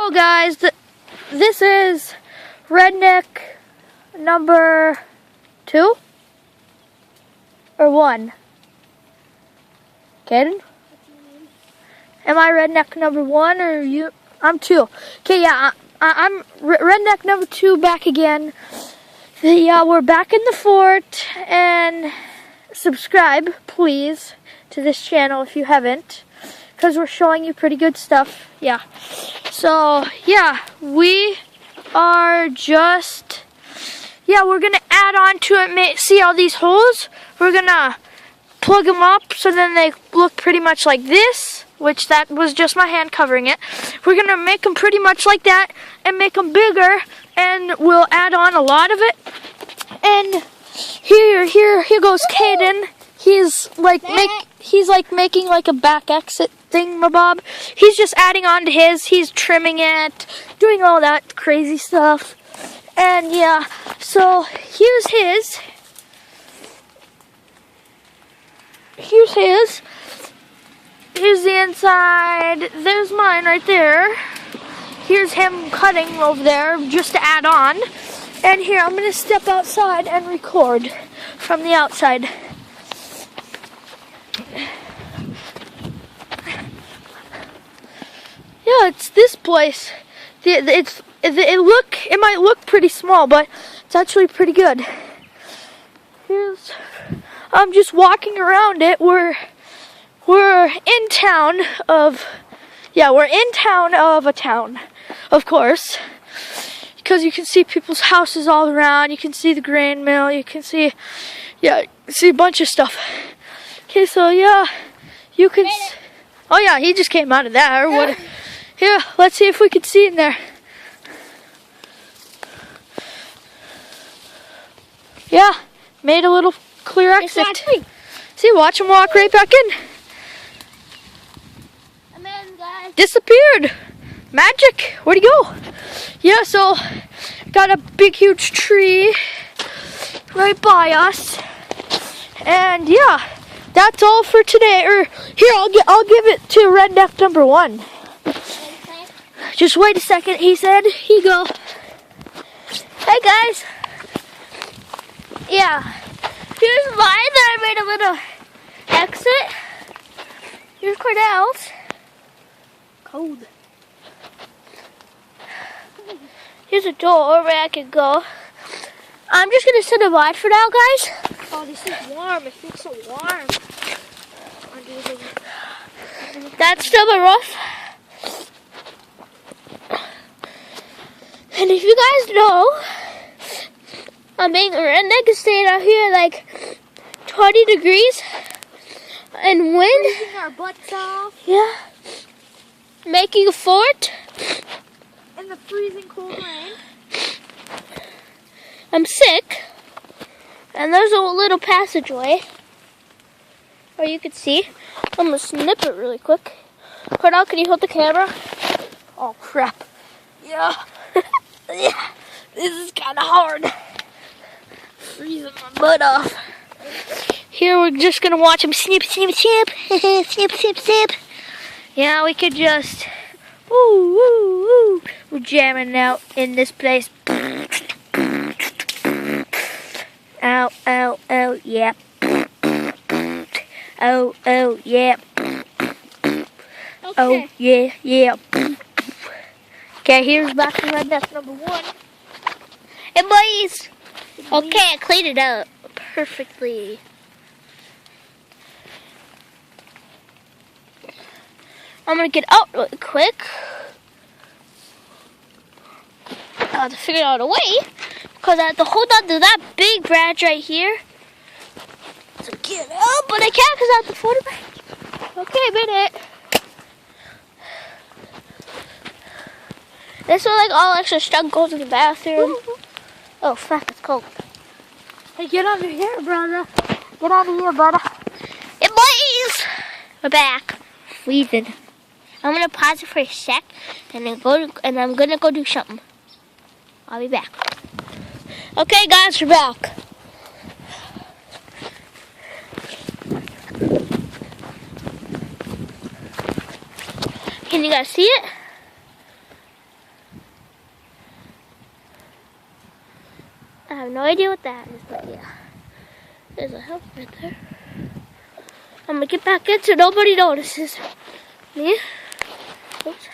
Hello guys, this is Redneck number 2 or 1. Caden? Am I Redneck number 1 or you? I'm 2. Okay, yeah, I'm Redneck number 2 back again. Yeah, we're back in the fort, and subscribe please to this channel if you haven't, because we're showing you pretty good stuff. Yeah. So, yeah, we are just, we're going to add on to it. See all these holes? We're going to plug them up so then they look pretty much like this, which that was just my hand covering it. We're going to make them pretty much like that and make them bigger, and we'll add on a lot of it. And here goes Caden. He's like making like a back exit thingamabob. He's just adding on to his. He's trimming it, doing all that crazy stuff. And yeah, so here's his. Here's the inside. There's mine right there. Here's him cutting over there just to add on. And here, I'm going to step outside and record from the outside. Yeah, it's this place. It might look pretty small, but it's actually pretty good. I'm just walking around it. We're in town of a town, of course, because you can see people's houses all around. You can see the grain mill. You can see, see a bunch of stuff. Okay, so yeah, you can. Oh yeah, he just came out of there. What? Here, let's see if we can see in there. Yeah, made a little clear exit. Exactly. See, watch him walk right back in. I'm in, guys. Disappeared. Magic. Where'd he go? Yeah, so got a big, huge tree right by us, and yeah, that's all for today. Or here, I'll give it to Redneck number 1. Just wait a second, he said. Here you go. Hey guys. Yeah. Here's mine that I made a little exit. Here's Cordell's. Cold. Here's a door where I can go. I'm just gonna sit and watch for now, guys. Oh, this is warm. It feels so warm. That's still my roof. And if you guys know, I'm being a redneck and staying out here like 20 degrees and wind. Freezing our butts off. Yeah. Making a fort. In the freezing cold rain. I'm sick. And there's a little passageway where you can see. I'm gonna snip it really quick. Cordell, can you hold the camera? Oh crap. Yeah. Yeah. This is kind of hard. Freezing my butt off. Here we're just gonna watch him snip, snip, snip. Snip, snip, snip. Yeah, we could just. Woo, woo, woo. We're jamming out in this place. Ow, ow, ow, yeah. Oh, oh, yeah. Okay. Oh, yeah, yeah. Okay, here's back to Redneck number 1. Hey, boys. Okay, I cleaned it up perfectly. I'm gonna get out really quick. I have to figure out a way, because I have to hold on to that big branch right here. So get up, but I can't because I have to fold it back. Okay, a minute. This way, like, all extra stuff goes in the bathroom. Oh, fuck, it's cold. Hey, get under here, brother. Get under here, brother. Hey, boys! We're back. Freezing. I'm gonna pause it for a sec, and then I'm gonna go do something. I'll be back. Okay, guys, we're back. Can you guys see it? I have no idea what that is, but yeah. There's a house right there. I'm gonna get back in so nobody notices me. Oops.